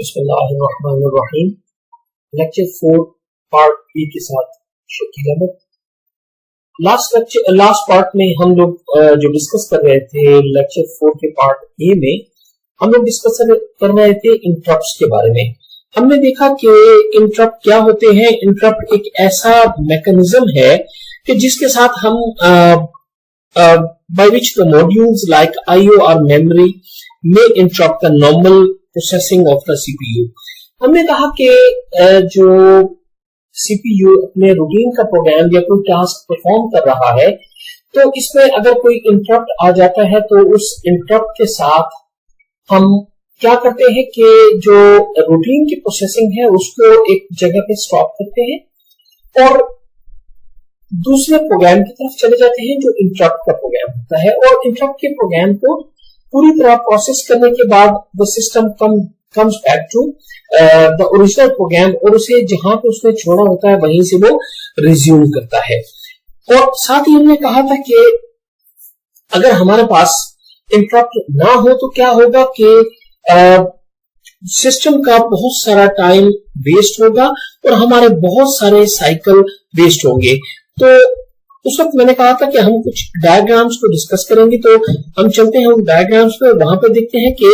बिस्मिल्लाहिर्रहमानिर्रहीम। Lecture 4 part B के साथ शकील अहमद। लास्ट पार्ट में हम लोग जो डिस्कस कर रहे थे लेक्चर 4 के पार्ट ए में हम लोग डिस्कस कर रहे थे इंटरप्ट्स के बारे में। हमने देखा कि इंटरप्ट क्या होते हैं। इंटरप्ट एक ऐसा मैकेनिज्म है कि जिसके साथ हम by which the modules like IO or memory may interrupt the normal processing of the CPU। हमने कहा कि जो CPU अपने रूटीन का प्रोग्राम या कोई टास्क परफॉर्म कर रहा है तो इसमें अगर कोई इंटरप्ट आ जाता है तो उस इंटरप्ट के साथ हम क्या करते हैं कि जो रूटीन की प्रोसेसिंग है उसको एक जगह पे स्टॉप करते हैं और दूसरे प्रोग्राम की तरफ चले जाते हैं जो इंटरप्ट का प्रोग्राम होता है। और इंटरप्ट के प्रोग्राम को पूरी तरह प्रोसेस करने के बाद the system comes back to the original program और उसे जहां पे उसने छोड़ा होता है वहीं से वो रिज्यूम करता है। और साथ ही हमने कहा था कि अगर हमारे पास इंटरप्ट ना हो तो क्या होगा कि सिस्टम का बहुत सारा टाइम वेस्ट होगा और हमारे बहुत सारे साइकिल वेस्ट होंगे। तो उस वक्त मैंने कहा था कि हम कुछ डायग्राम्स को डिस्कस करेंगे, तो हम चलते हैं उन डायग्राम्स पे। वहां पे देखते हैं कि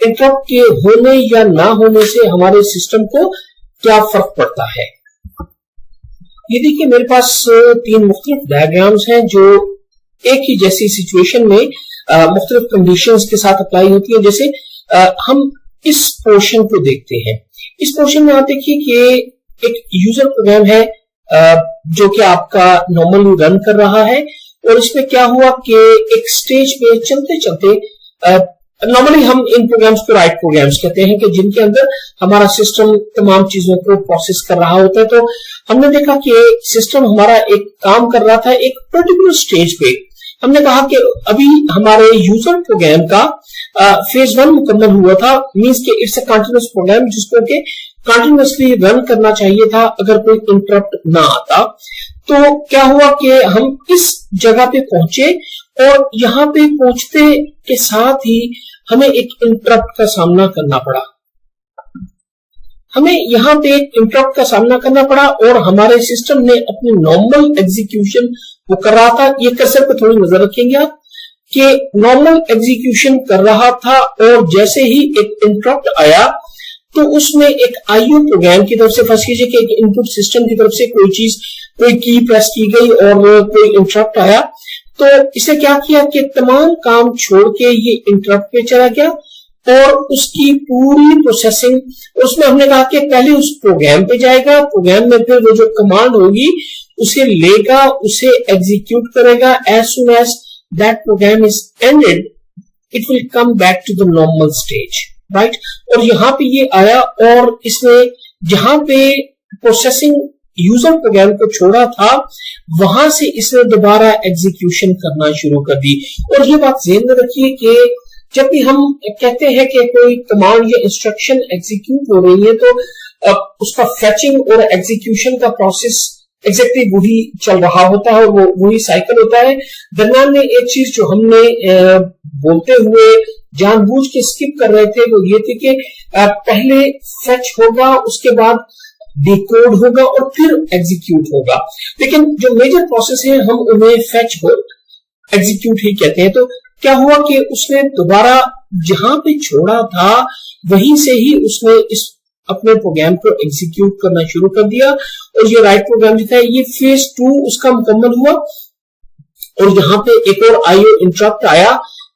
इंटरप्ट के होने या ना होने से हमारे सिस्टम को क्या फर्क पड़ता है। ये देखिए मेरे पास 3 मुख्तलिफ डायग्राम्स हैं जो एक ही जैसी सिचुएशन में मुख्तलिफ कंडीशंस के साथ अप्लाई होती है। जैसे हम इस पोर्शन को देखते हैं। इस पोर्शन में आप देखिए कि एक यूजर प्रोग्राम है जो कि आपका नॉर्मली रन कर रहा है और इसमें क्या हुआ कि एक स्टेज पे चलते चलते नॉर्मली हम इन प्रोग्राम्स को राइट प्रोग्राम्स कहते हैं कि जिनके अंदर हमारा सिस्टम तमाम चीजों को प्रोसेस कर रहा होता है। तो हमने देखा कि सिस्टम हमारा एक काम कर रहा था एक पर्टिकुलर स्टेज पे। हमने कहा कि अभी हमारे यूजर प्रोग्राम का फेज 1 मुकम्मल हुआ था, मींस के इट्स अ कंटीन्यूअस प्रोग्राम जिसको के कंटिन्यूअसली रन करना चाहिए था अगर कोई इंटरप्ट ना आता। तो क्या हुआ कि हम इस जगह पे पहुंचे और यहाँ पे पहुंचते के साथ ही हमें एक इंटरप्ट का सामना करना पड़ा। हमें यहाँ पे एक इंटरप्ट का सामना करना पड़ा और हमारे सिस्टम ने अपनी नॉर्मल एग्जीक्यूशन वो कर रहा था। ये कर्सर पे थोड़ी नजर रखेंगे आप कि नॉर्मल एग्जीक्यूशन कर रहा था और जैसे ही एक इंटरप्ट आया तो उसमें एक आईओ प्रोग्राम की तरफ से, फर्स्ट कीजिए कि एक इनपुट सिस्टम की तरफ से कोई की प्रेस की गई और कोई इंटरप्ट आया तो इसे क्या किया कि तमाम काम छोड़ के ये इंटरप्ट पे चला गया और उसकी पूरी प्रोसेसिंग, उसमें हमने कहा कि पहले उस प्रोग्राम पे जाएगा, प्रोग्राम में फिर वो जो कमांड होगी उसे लेगा, उसे एग्जीक्यूट करेगा। As soon as that program is ended it will come back to the normal stage, right. और यहाँ पे ये आया और इसने जहां पे प्रोसेसिंग यूजर प्रोग्राम को छोड़ा था वहां से इसने दोबारा एग्जीक्यूशन करना शुरू कर दी। और ये बात ध्यान में रखिए कि जब भी हम कहते हैं कि कोई कमांड या इंस्ट्रक्शन एग्जीक्यूट हो रही है तो उसका फेचिंग और एग्जीक्यूशन का प्रोसेस एग्जैक्टली वही चल रहा होता है और वही साइकिल होता है। दरम्यान में एक चीज जो हमने बोलते हुए जानबूझ के स्किप कर रहे थे वो ये थी कि पहले फेच होगा, उसके बाद डिकोड होगा और फिर एग्जीक्यूट होगा। लेकिन जो मेजर प्रोसेस है हम उन्हें फेच और एग्जीक्यूट ही कहते हैं। तो क्या हुआ कि उसने दोबारा जहां पे छोड़ा था वहीं से ही उसने इस अपने प्रोग्राम को एग्जीक्यूट करना शुरू कर दिया और ये राइट प्रोग्राम जो था ये फेज 2 उसका मुकम्मल हुआ और यहाँ पे एक और आईओ इंटरप्ट आया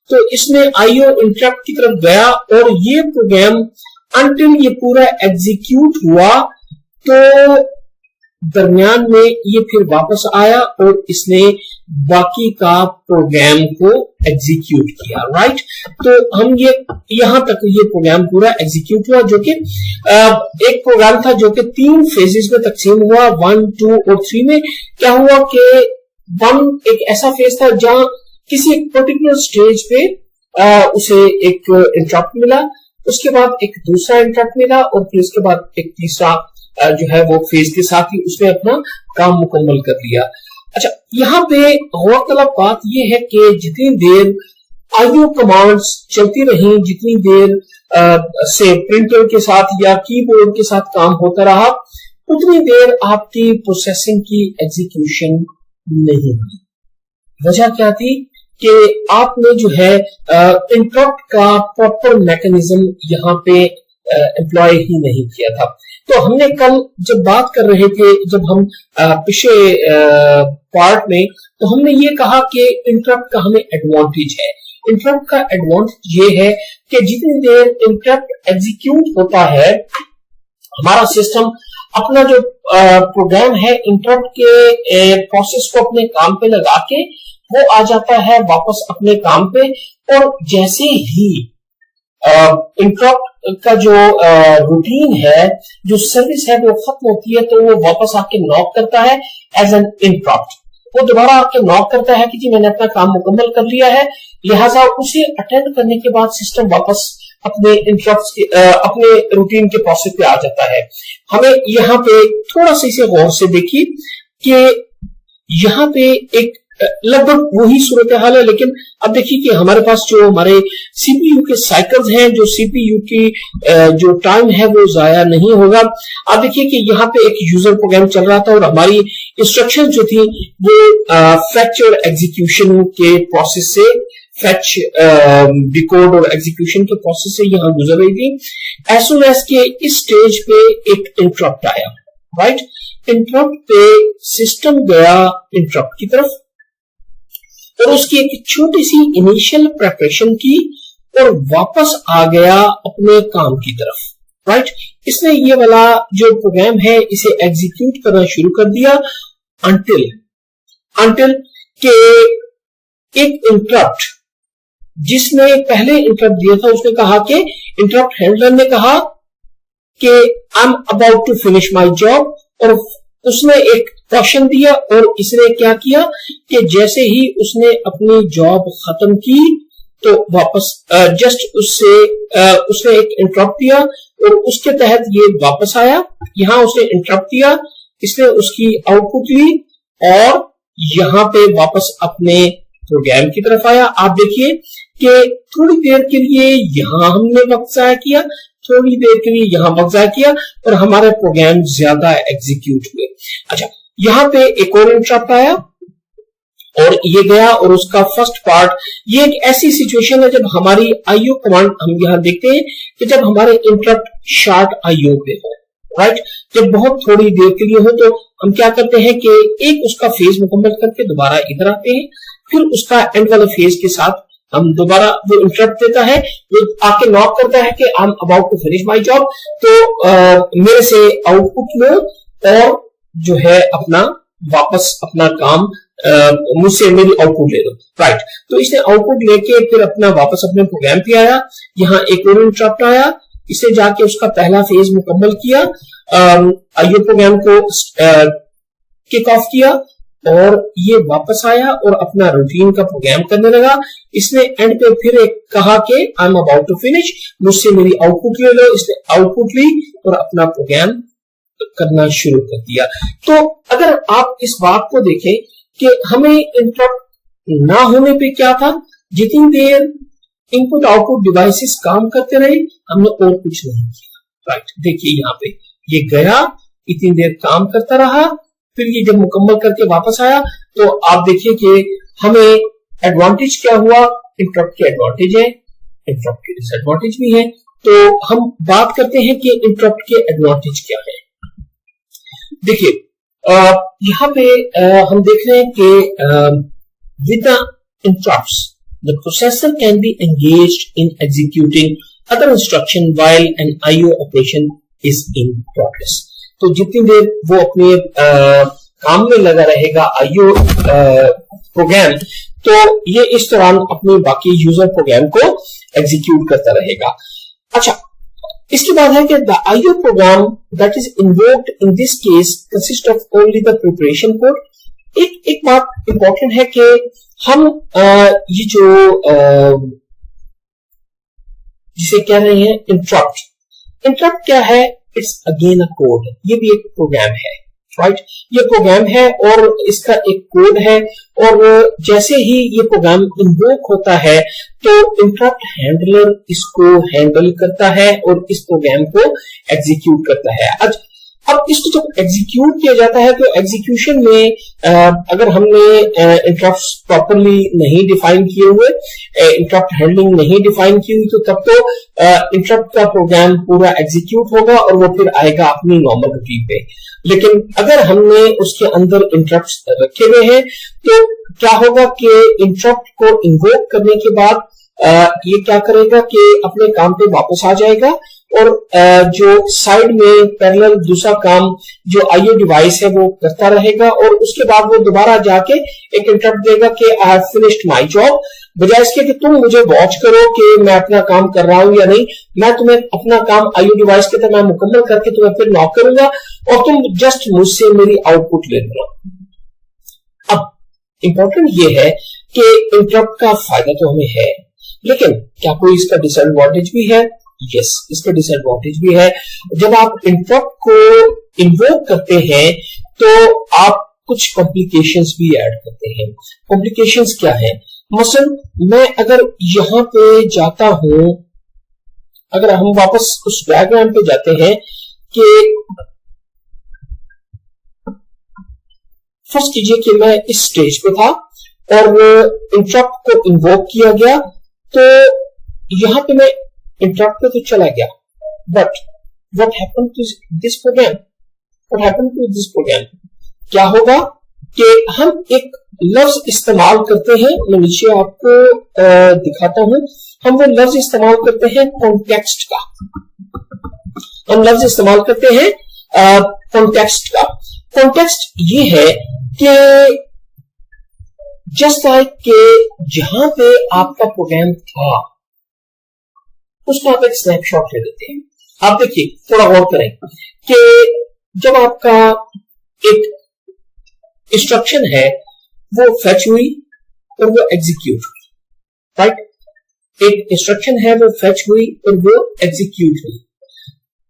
तो इसमें आईओ इंटरप्ट की तरफ गया और ये प्रोग्राम अंटिल ये पूरा एग्जीक्यूट हुआ तो दरमियान में ये फिर वापस आया और इसने बाकी का प्रोग्राम को एग्जीक्यूट किया, राइट। तो हम ये यहां तक ये प्रोग्राम पूरा एग्जीक्यूट हुआ जो कि एक प्रोग्राम था जो कि 3 फेजेस में तकसीम हुआ, 1, 2 और 3 में। क्या हुआ कि 1 एक ऐसा फेज था जहां किसी एक पर्टिकुलर स्टेज पे उसे एक इंटरप्ट मिला, उसके बाद एक दूसरा इंटरप्ट मिला और फिर उसके बाद एक तीसरा जो है वो फेज के साथ ही उसने अपना काम मुकम्मल कर लिया। अच्छा, यहाँ पे गौरतलब बात यह है कि जितनी देर आईओ कमांड्स चलती रही, जितनी देर से प्रिंटर के साथ या कीबोर्ड के साथ काम होता रहा, उतनी देर आपकी प्रोसेसिंग की एग्जीक्यूशन नहीं हुई। वजह क्या थी कि आपने जो है इंटरप्ट का प्रॉपर मैकेनिज्म यहाँ पे एम्प्लॉय ही नहीं किया था। तो हमने कल जब बात कर रहे थे, जब हम पिछले पार्ट में, तो हमने ये कहा कि इंटरप्ट का हमें एडवांटेज है। इंटरप्ट का एडवांटेज ये है कि जितनी देर इंटरप्ट एग्जीक्यूट होता है, हमारा सिस्टम अपना जो प्रोग्राम है इंटरप्ट के प्रोसेस को अपने काम पे लगा के वो आ जाता है वापस अपने काम पे, और जैसे ही इंटरप्ट का जो रूटीन है, जो सर्विस है, वो खत्म होती है, तो वो वापस आके नॉक करता है एज एन इंटरप्ट। वो दोबारा आके नॉक करता है कि जी मैंने अपना काम मुकम्मल कर लिया है, लिहाजा उसे अटेंड करने के बाद सिस्टम वापस अपने इंटरप्ट के अपने रूटीन के प्रोसेस पे आ जाता है। हमें यहाँ पे थोड़ा सा इसे गौर से देखिए कि यहाँ पे एक लगभग वही सूरत हाल है, लेकिन अब देखिए कि हमारे पास जो हमारे सीपीयू के साइकिल्स हैं, जो सीपीयू की जो टाइम है वो जाया नहीं होगा। आप देखिए कि यहाँ पे एक यूजर प्रोग्राम चल रहा था और हमारी इंस्ट्रक्शन जो थी वो फेच और एग्जीक्यूशन के प्रोसेस से, फेच डिकोड और एग्जीक्यूशन के प्रोसेस से यहाँ गुजर रही थी। एज सून एज के इस स्टेज पे एक इंटरप्ट आया, राइट। इंटरप्ट पे सिस्टम गया इंटरप्ट की तरफ और उसकी एक छोटी सी इनिशियल प्रिपरेशन की और वापस आ गया अपने काम की तरफ, राइट। इसने ये वाला जो प्रोग्राम है इसे एग्जीक्यूट करना शुरू कर दिया अंटिल के एक इंटरप्ट जिसने पहले इंटरप्ट दिया था, उसने कहा कि इंटरप्ट हैंडलर ने कहा कि I am about to finish my job, और उसने एक क्वेश्चन दिया और इसने क्या किया कि जैसे ही उसने अपनी जॉब खत्म की तो वापस जस्ट उसने एक इंटरप्ट दिया और उसके तहत ये वापस आया। यहां उसने इंटरप्ट दिया, इसने उसकी आउटपुट ली और यहां पे वापस अपने प्रोग्राम की तरफ आया। आप देखिए कि थोड़ी देर के लिए यहां हमने वक्त जाया किया, थोड़ी देर के लिए यहां वक्त जाया किया और हमारे प्रोग्राम ज्यादा एग्जीक्यूट हुए। अच्छा, यहां पे एक और इंटरप्ट आया और ये गया और उसका फर्स्ट पार्ट, ये एक ऐसी सिचुएशन है जब हमारी आईओ कमांड हम यहां देखते हैं कि जब हमारे इंटरप्ट शार्ट आईओ पे हो, राइट। जब बहुत थोड़ी देर के लिए हो तो हम क्या करते हैं कि एक उसका फेज मुकम्मल करके दोबारा इधर आते हैं, फिर उसका एंड वाले फेज के साथ हम दोबारा वो इंटरप्ट देता है, वो आके नॉक करता है कि I am about to finish my job, तो मेरे से आउटपुट लो और जो है अपना वापस अपना काम मुझसे मेरी आउटपुट ले लो, राइट। तो इसने आउटपुट लेके फिर अपना वापस अपने प्रोग्राम पे आया, यहाँ एक और इंटरप्ट आया, इसने जाके उसका पहला फेज मुकम्मल किया, आईओ प्रोग्राम को किक ऑफ किया और ये वापस आया और अपना रूटीन का प्रोग्राम करने लगा। इसने एंड पे फिर एक कहा कि I am about to finish, मुझसे मेरी आउटपुट ले लो, इसने आउटपुट ली और अपना प्रोग्राम करना शुरू कर दिया। तो अगर आप इस बात को देखें कि हमें इंटरप्ट ना होने पे क्या था, जितनी देर इनपुट आउटपुट डिवाइसेस काम करते रहे हमने और कुछ नहीं किया, राइट। देखिए यहाँ पे ये गया, इतनी देर काम करता रहा, फिर ये जब मुकम्मल करके वापस आया तो आप देखिए कि हमें एडवांटेज क्या हुआ, इंटरप्ट के एडवांटेज है, इंटरप्ट के डिसएडवांटेज भी है। तो हम बात करते हैं कि इंटरप्ट के एडवांटेज क्या है। देखिए यहाँ पे हम देख रहे हैं कि with the interrupts the processor can be engaged in executing other instruction while an IO operation is in progress. तो जितनी देर वो अपने काम में लगा रहेगा आईओ प्रोग्राम, तो ये इस दौरान अपने बाकी यूजर प्रोग्राम को एग्जीक्यूट करता रहेगा। अच्छा, इसके बाद है कि the IO program that is invoked in this case consist of only the preparation code. एक बात इंपॉर्टेंट है कि हम ये जो जिसे कह रहे हैं इंटरप्ट क्या है, इट्स अगेन अ कोड, ये भी एक प्रोग्राम है, राइट। ये प्रोग्राम है और इसका एक कोड है, और जैसे ही ये प्रोग्राम इन्वोक होता है तो इंटरप्ट हैंडलर इसको हैंडल करता है और इस प्रोग्राम को एग्जीक्यूट करता है। अब इसको जब एग्जीक्यूट किया जाता है तो एग्जीक्यूशन में अगर हमने इंटरप्ट प्रॉपरली नहीं डिफाइन किए हुए, इंटरप्ट हैंडलिंग नहीं डिफाइन की हुई, तो तब तो इंटरप्ट का प्रोग्राम पूरा एग्जीक्यूट होगा और वो फिर आएगा अपनी नॉर्मल रूटीन पे। लेकिन अगर हमने उसके अंदर इंटरप्ट रखे हुए हैं तो क्या होगा कि इंटरप्ट को इन्वोक करने के बाद ये क्या करेगा कि अपने काम पे वापस आ जाएगा और जो साइड में पैरेलल दूसरा काम जो आईओ डिवाइस है वो करता रहेगा, और उसके बाद वो दोबारा जाके एक इंटरप्ट देगा कि I have finished my job. बजाय इसके कि तुम मुझे वॉच करो कि मैं अपना काम कर रहा हूं या नहीं, मैं तुम्हें अपना काम आईओ डिवाइस के तरह मुकम्मल करके तुम्हें फिर नॉक करूंगा और तुम जस्ट मुझसे मेरी आउटपुट ले लो। अब इंपॉर्टेंट ये है कि इंटरप्ट का फायदा तो हमें है, लेकिन क्या कोई इसका डिसएडवांटेज भी है? यस, इसका डिसएडवांटेज भी है। जब आप इंटरप्ट को इन्वोक करते हैं तो आप कुछ कॉम्प्लिकेशंस भी ऐड करते हैं। कॉम्प्लिकेशंस क्या है? मसलन मैं अगर यहां पे जाता हूं, अगर हम वापस उस डायग्राम पे जाते हैं कि फर्स्ट कीजिए कि मैं इस स्टेज पे था और इंटरप्ट को इन्वोक किया गया, तो यहां पे मैं इंटरप्ट पे तो चला गया, but what happened to this program? What happened to this program? क्या होगा कि हम एक लफ्ज इस्तेमाल करते हैं, मैं नीचे आपको दिखाता हूं। हम वो लफ्ज इस्तेमाल करते हैं कॉन्टेक्स्ट का, हम लफ्ज इस्तेमाल करते हैं कॉन्टेक्स्ट का। कॉन्टेक्स्ट ये है कि जस्ट लाइक के जहां पे आपका प्रोग्राम था उसका आप एक स्नैपशॉट ले लेते हैं। आप देखिए, थोड़ा गौर करें कि जब आपका एक इंस्ट्रक्शन है वो फेच हुई और वो एग्जीक्यूट हुई, राइट। एक इंस्ट्रक्शन है वो फेच हुई और वो एग्जीक्यूट हुई।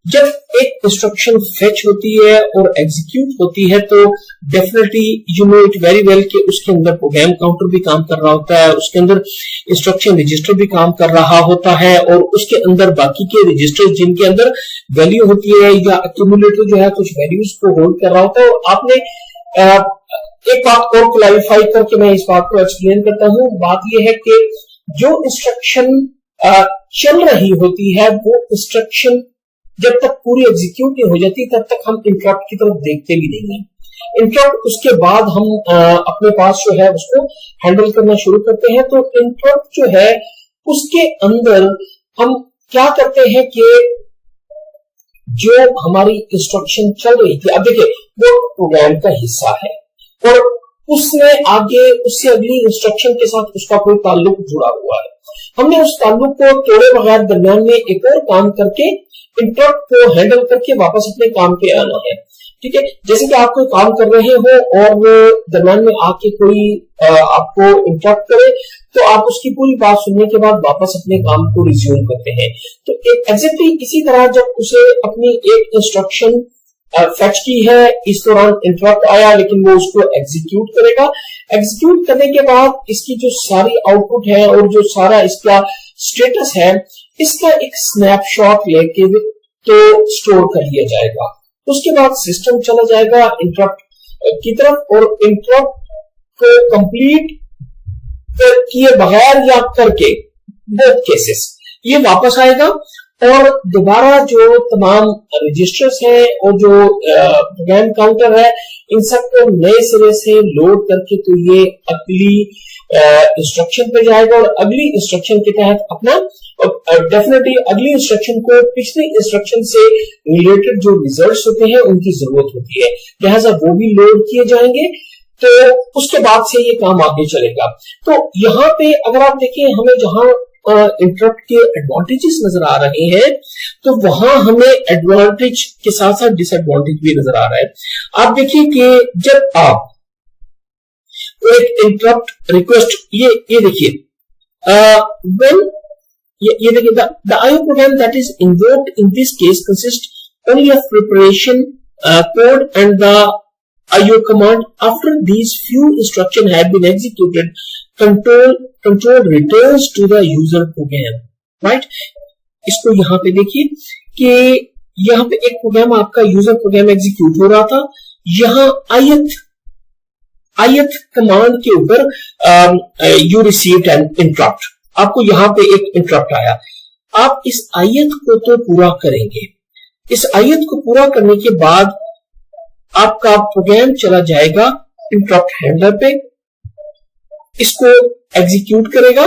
जब एक इंस्ट्रक्शन फेच होती है और एग्जीक्यूट होती है तो definitely you know it very well कि उसके अंदर प्रोग्राम काउंटर भी काम कर रहा होता है, उसके अंदर इंस्ट्रक्शन रजिस्टर भी काम कर रहा होता है, और उसके अंदर बाकी के रजिस्टर जिनके अंदर वैल्यू होती है या एक्यूमुलेटर जो है कुछ वैल्यूज को होल्ड कर रहा होता है। और आपने एक बात और क्लैरिफाई करके मैं इस बात को एक्सप्लेन करता हूं। बात यह है कि जो इंस्ट्रक्शन चल रही होती है वो इंस्ट्रक्शन जब तक पूरी एग्जीक्यूट नहीं हो जाती तब तक हम इंटरप्ट की तरफ देखते भी नहीं हैं। इंटरप्ट उसके बाद हम अपने पास जो है उसको हैंडल करना शुरू करते हैं। तो इंटरप्ट जो है उसके अंदर हम क्या करते हैं कि जो हमारी इंस्ट्रक्शन चल रही थी, अब देखिए वो प्रोग्राम का हिस्सा है और उसने आगे उससे अगली इंस्ट्रक्शन के साथ उसका कोई ताल्लुक जुड़ा हुआ है। हमने उस ताल्लुक को तोड़े बगैर दरमियान में एक और काम करके इंटरप्ट को हैंडल करके वापस अपने काम पे आना है। ठीक है, जैसे कि आप कोई काम कर रहे हो और दरमियान में आके कोई आपको इंटरप्ट करे तो आप उसकी पूरी बात सुनने के बाद वापस अपने काम को रिज्यूम करते हैं। तो एग्जैक्टली इसी तरह जब उसे अपनी एक इंस्ट्रक्शन फेच की है, इस दौरान इंटरप्ट आया लेकिन वो उसको एग्जीक्यूट करेगा। एग्जीक्यूट करने के बाद इसकी जो सारी आउटपुट है और जो सारा इसका स्टेटस है इसका एक स्नैपशॉट लेके तो स्टोर कर लिया जाएगा। उसके बाद सिस्टम चला जाएगा इंटरप्ट की तरफ और इंटरप्ट को कंप्लीट किए बगैर या करके बोथ केसेस ये वापस आएगा और दोबारा जो तमाम रजिस्टर्स हैं और जो प्रोग्राम काउंटर है इन सबको नए सिरे से लोड करके तो ये अगली इंस्ट्रक्शन पे जाएगा और अगली इंस्ट्रक्शन के तहत अपना डेफिनेटली अगली इंस्ट्रक्शन को पिछली इंस्ट्रक्शन से रिलेटेड जो रिजल्ट्स होते हैं उनकी जरूरत होती है, लिहाजा वो भी लोड किए जाएंगे। तो उसके बाद से ये काम आगे चलेगा। तो यहाँ पे अगर आप देखें हमें जहां इंटरप्ट के एडवांटेजेस नजर आ रहे हैं तो वहां हमें एडवांटेज के साथ साथ डिसएडवांटेज भी नजर आ रहा है। आप देखिए कि जब आप एक इंटरप्ट रिक्वेस्ट ये देखिए व्हेन ये देखिए the IO program that is invoked in this case consists only of preparation code and the IO command. After these few instructions have been executed, control returns to the user program. Right? इसको यहाँ पे देखिए कि यहाँ पे एक programme आपका user program execute हो रहा था, यहाँ ith कमांड के ऊपर यू रिसीव्ड एन इंटरप्ट, आपको यहाँ पे एक इंटरप्ट आया। आप इस ith को तो पूरा करेंगे, इस ith को पूरा करने के बाद आपका प्रोग्राम चला जाएगा इंटरप्ट हैंडलर पे, इसको एग्जीक्यूट करेगा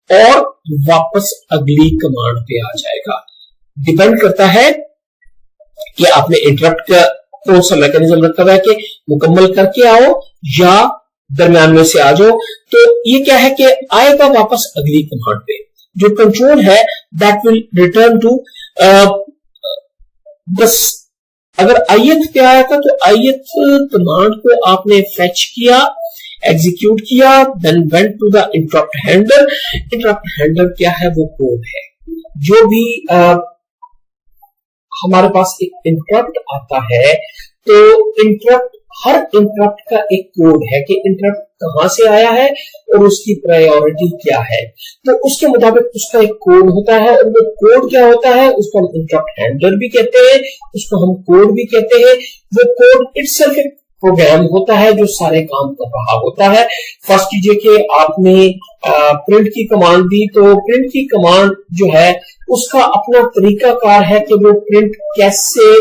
और वापस अगली कमांड पे आ जाएगा। डिपेंड करता है कि आपने इंटरप्ट का कौन सा मैकेनिज्म रखा हुआ है कि मुकम्मल करके आओ या दरम्यान में से आ जाओ। तो ये क्या है कि आएगा वापस अगली कमांड पे। जो कंट्रोल है दैट विल रिटर्न टू बस, अगर ith पे आया था तो ith कमांड को आपने फेच किया, एग्जीक्यूट किया, then went to the interrupt handler. Interrupt handler क्या है? वो कोड है। जो भी हमारे पास एक इंटरप्ट आता है तो हर इंटरप्ट का एक कोड है कि इंटरप्ट कहां से आया है और उसकी प्रायोरिटी क्या है। तो उसके मुताबिक उसका एक कोड होता है और वो कोड क्या होता है उसको हम इंटरप्ट हैंडलर भी कहते हैं, उसको हम कोड भी कहते हैं। वो कोड इटसेल्फ एक प्रोग्राम होता है जो सारे काम कर रहा होता है। फर्स्ट कीजिए कि आपने प्रिंट की कमांड दी, तो प्रिंट की कमांड जो है उसका अपना तरीकाकार है कि वो प्रिंट कैसे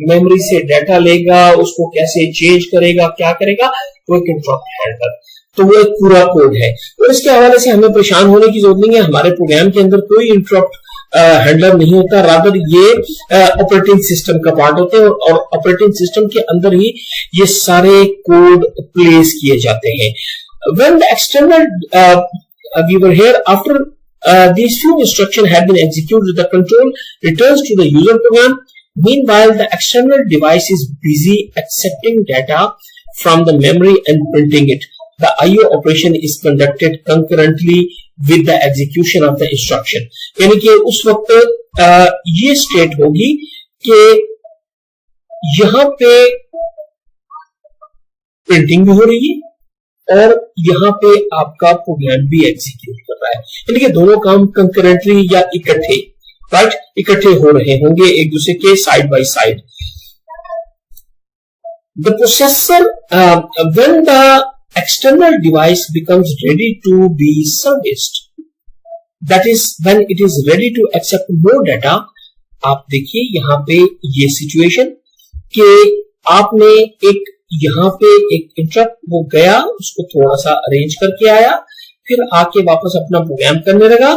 मेमोरी से डाटा लेगा, उसको कैसे चेंज करेगा, क्या करेगा, वो एक इंटरप्ट हैंडलर। तो वो एक पूरा कोड है और इसके हवाले से हमें परेशान होने की जरूरत नहीं है। हमारे प्रोग्राम के अंदर कोई इंटरप्ट हैंडलर नहीं होता, रादर ये ऑपरेटिंग सिस्टम का पार्ट होते हैं और ऑपरेटिंग सिस्टम के अंदर ही ये सारे कोड प्लेस किए जाते हैं। When the external we were here after these few instructions have been executed, the control returns to the user program. Meanwhile, the external device is busy accepting data from the memory and printing it. The IO operation is conducted concurrently with the execution of the instruction. यानी कि उस वक्त ये state होगी कि यहां पे printing भी हो रही है और यहाँ पे आपका प्रोग्राम भी एग्जीक्यूट कर रहा है, यानी कि दोनों काम कंकरेंटली या इकट्ठे, राइट, इकट्ठे हो रहे होंगे एक दूसरे के side by side. The processor when the external device becomes ready to be serviced, that is when it is ready to accept more data। आप देखिए यहाँ पे ये सिचुएशन कि आपने एक यहाँ पे एक इंटरप्ट वो गया, उसको थोड़ा सा अरेंज करके आया, फिर आके वापस अपना प्रोग्राम करने लगा।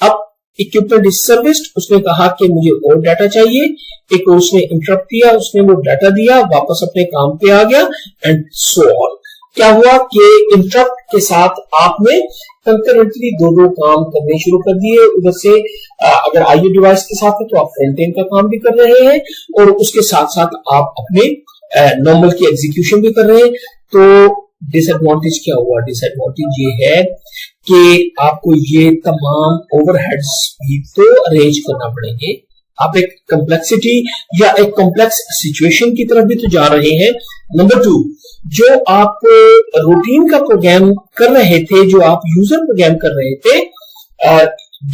अब इक्विपमेंट इज सर्विस्ड, उसने कहा कि मुझे और डाटा चाहिए, एक और उसने इंटरप्ट दिया, उसने वो डाटा दिया, वापस अपने काम पे आ गया एंड सो ऑन। क्या हुआ कि इंटरप्ट के साथ आपने कंकरेंटली दो काम करने शुरू कर दिए। उधर से अगर आईओ डिवाइस के साथ है तो आप फ्रंट एंड का काम भी कर रहे हैं और उसके साथ साथ आप अपने नॉर्मल की एग्जीक्यूशन भी कर रहे हैं। तो डिसएडवांटेज क्या हुआ? डिसएडवांटेज ये है कि आपको ये तमाम ओवरहेड्स भी तो अरेंज करना पड़ेंगे। आप एक कॉम्प्लेक्सिटी या एक कॉम्प्लेक्स सिचुएशन की तरफ भी तो जा रहे हैं। नंबर 2, जो आप रूटीन का प्रोग्राम कर रहे थे, जो आप यूजर प्रोग्राम कर रहे थे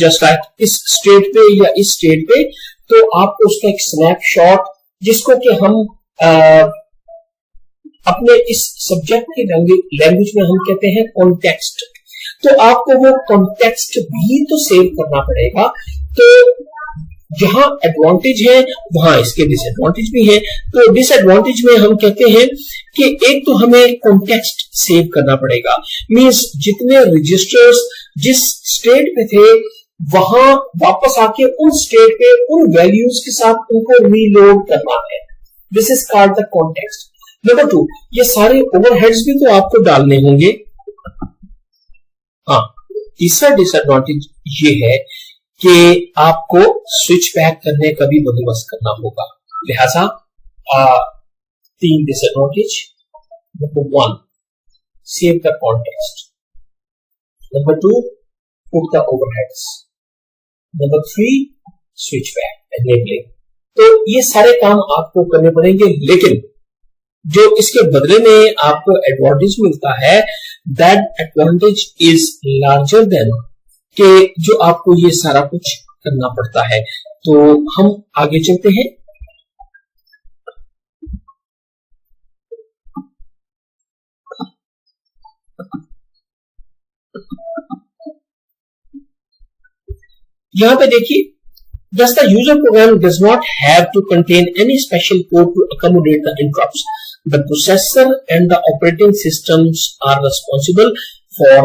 जस्ट लाइक इस स्टेट पे या इस स्टेट पे, तो आपको उसका एक स्नैपशॉट, जिसको कि हम अपने इस सब्जेक्ट की लैंग्वेज में हम कहते हैं कॉन्टेक्स्ट, तो आपको वो कॉन्टेक्स्ट भी तो सेव करना पड़ेगा। तो जहां एडवांटेज है वहां इसके डिसएडवांटेज भी है। तो डिसएडवांटेज में हम कहते हैं कि एक तो हमें कॉन्टेक्स्ट सेव करना पड़ेगा, मींस जितने रजिस्टर्स जिस स्टेट पे थे वहां वापस आके उन स्टेट पे उन वैल्यूज के साथ उनको रीलोड करना है। This is called the context. Number 2, ये सारे ओवरहेड्स भी तो आपको डालने होंगे। हाँ, तीसरा डिसएडवांटेज ये है कि आपको स्विच बैक करने का भी बंदोबस्त करना होगा। लिहाजा 3 disadvantage. Number 1, save the context. Number 2, put the overheads. Number 3, switch back enabling. तो ये सारे काम आपको करने पड़ेंगे, लेकिन जो इसके बदले में आपको एडवांटेज मिलता है, that advantage is larger than कि जो आपको ये सारा कुछ करना पड़ता है। तो हम आगे चलते हैं। यहां पे देखिए, thus the user program does not have to contain any special code to accommodate the interrupts. The processor and the operating systems are responsible for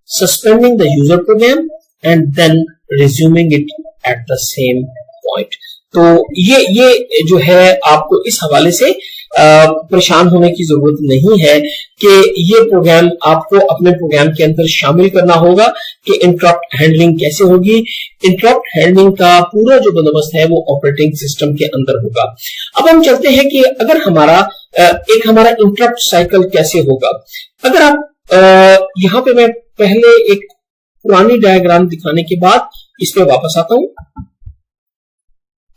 suspending the user program and then resuming it at the same point. तो ये जो है आपको इस हवाले से परेशान होने की जरूरत नहीं है कि ये प्रोग्राम आपको अपने प्रोग्राम के अंदर शामिल करना होगा कि इंटरप्ट हैंडलिंग कैसे होगी। इंटरप्ट हैंडलिंग का पूरा जो बंदोबस्त है वो ऑपरेटिंग सिस्टम के अंदर होगा। अब हम चलते हैं कि अगर हमारा इंटरप्ट साइकिल कैसे होगा। अगर आप यहाँ पे मैं पहले एक पुरानी डायग्राम दिखाने के बाद इस पे वापस आता हूं।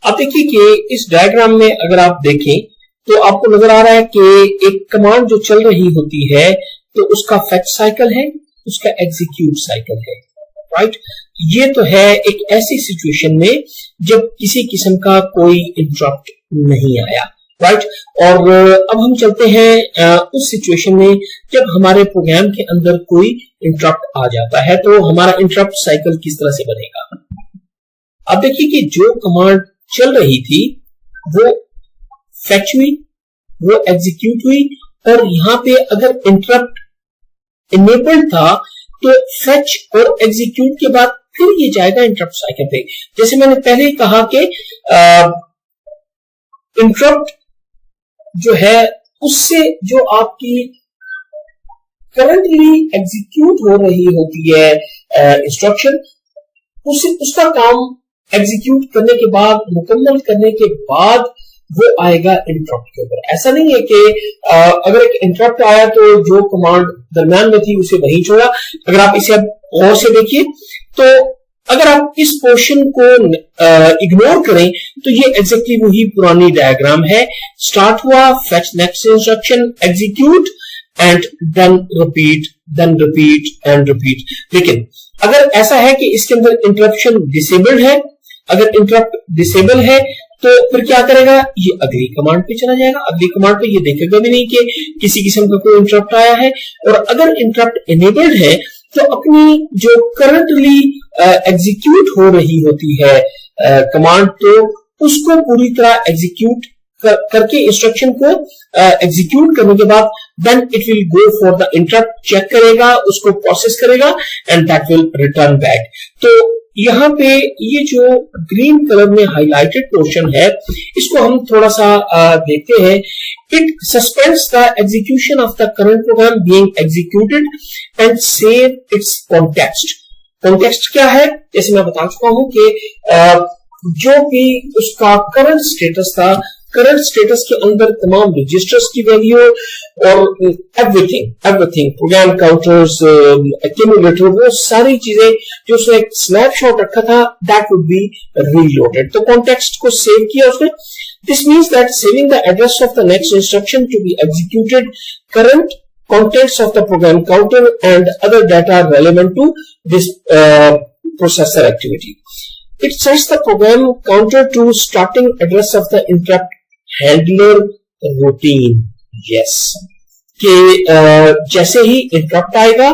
आप देखिए कि इस डायग्राम में अगर आप देखें तो आपको नजर आ रहा है कि एक कमांड जो चल रही होती है तो उसका फेच साइकिल है, उसका एग्जीक्यूट साइकिल है, राइट। ये तो है एक ऐसी सिचुएशन में जब किसी किस्म का कोई इंटरप्ट नहीं आया, राइट। और अब हम चलते हैं उस सिचुएशन में जब हमारे प्रोग्राम के अंदर कोई इंटरप्ट आ जाता है तो हमारा इंटरप्ट साइकिल किस तरह से बनेगा। अब देखिए कि जो कमांड चल रही थी वो फेच हुई, वो एग्जीक्यूट हुई, और यहां पे अगर इंटरप्ट इनेबल्ड था तो फेच और एग्जीक्यूट के बाद फिर ये जाएगा इंटरप्ट साइकिल पे। जैसे मैंने पहले ही कहा कि इंटरप्ट जो है उससे जो आपकी करंटली एग्जीक्यूट हो रही होती है इंस्ट्रक्शन, उसका काम एग्जीक्यूट करने के बाद, मुकम्मल करने के बाद वो आएगा इंटरप्ट के ऊपर। ऐसा नहीं है कि अगर एक इंटरप्ट आया तो जो कमांड दरम्यान में थी उसे वहीं छोड़ा। अगर आप इसे और से देखिए तो अगर आप इस पोर्शन को इग्नोर करें तो ये एग्जैक्टली वही पुरानी डायग्राम है। स्टार्ट हुआ, fetch next instruction, execute and then repeat and repeat. लेकिन अगर ऐसा है कि इसके अंदर इंटरप्शन डिसेबल्ड है, अगर इंटरप्ट डिसेबल है तो फिर क्या करेगा, ये अगली कमांड पे चला जाएगा। अगली कमांड पे ये देखेगा भी नहीं कि किसी किस्म का कोई इंटरप्ट आया है। और अगर इंटरप्ट इनेबल्ड है तो अपनी जो करंटली एग्जीक्यूट हो रही होती है कमांड, तो उसको पूरी तरह एग्जीक्यूट करके इंस्ट्रक्शन को एग्जीक्यूट करने के बाद then it will go for the interrupt, check करेगा, उसको प्रोसेस करेगा and that will return back. तो यहाँ पे ये जो ग्रीन कलर में हाईलाइटेड पोर्शन है इसको हम थोड़ा सा देखते हैं। It suspends the execution of the current program being executed and save its context. Context क्या है, जैसे मैं बता चुका हूं कि जो भी उसका करंट स्टेटस था, करंट स्टेटस के अंदर तमाम रजिस्टर्स की वैल्यू और एवरीथिंग प्रोग्राम काउंटर्स, एक्यूमुलेटर, वो सारी चीजें जो उसने एक स्नैपशॉट रखा था दैट वुड बी रीलोडेड। तो कॉन्टेक्स्ट को सेव किया उसने। This means that saving the address of the next instruction to be executed, current contents of the program counter and other data relevant to this processor activity. It sets the program counter to starting address of the interrupt handler routine. Yes, कि जैसे ही interrupt आएगा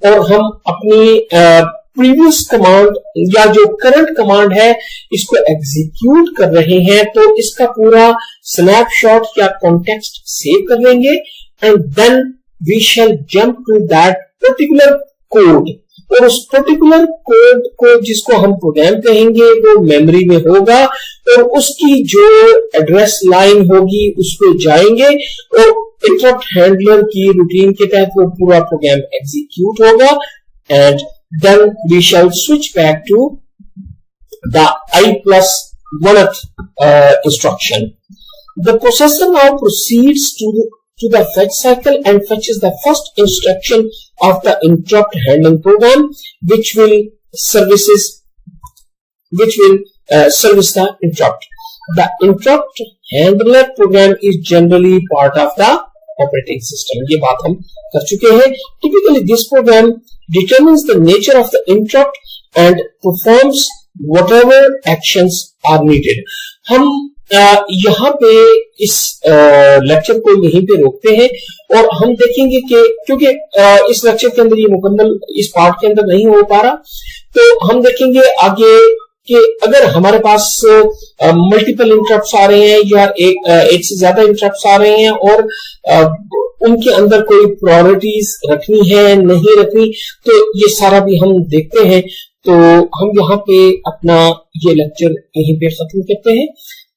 और हम अपनी previous command या जो current command है इसको एग्जीक्यूट कर रहे हैं तो इसका पूरा स्नैपशॉट या कॉन्टेक्स्ट सेव कर लेंगे and then we shall jump to that particular code, और उस पर्टिकुलर कोड को जिसको हम प्रोग्राम कहेंगे वो मेमोरी में होगा और उसकी जो एड्रेस लाइन होगी उस पे जाएंगे और इंटरप्ट हैंडलर की रूटीन के तहत वो पूरा प्रोग्राम एग्जीक्यूट होगा and then we shall switch back to the i+1th instruction. The processor now proceeds to the fetch cycle and fetches the first instruction of the interrupt handling program, which will service the interrupt. the interrupt handler program is generally part of the operating system. ये बात हम कर चुके हैं. Typically this program determines the nature of the interrupt and performs whatever actions are needed. हम यहाँ पे इस लेक्चर को यहीं पे रोकते हैं और हम देखेंगे कि क्योंकि इस लेक्चर के अंदर ये मुकम्मल इस पार्ट के अंदर नहीं हो पा रहा, तो हम देखेंगे आगे कि अगर हमारे पास मल्टीपल इंटरप्ट्स आ रहे हैं या एक से ज्यादा इंटरप्ट्स आ रहे हैं और उनके अंदर कोई प्रायोरिटीज रखनी है नहीं रखनी, तो ये सारा भी हम देखते हैं. तो हम यहाँ पे अपना ये लेक्चर यहीं पे खत्म करते हैं.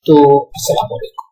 तो अस्सलाम वालेकुम.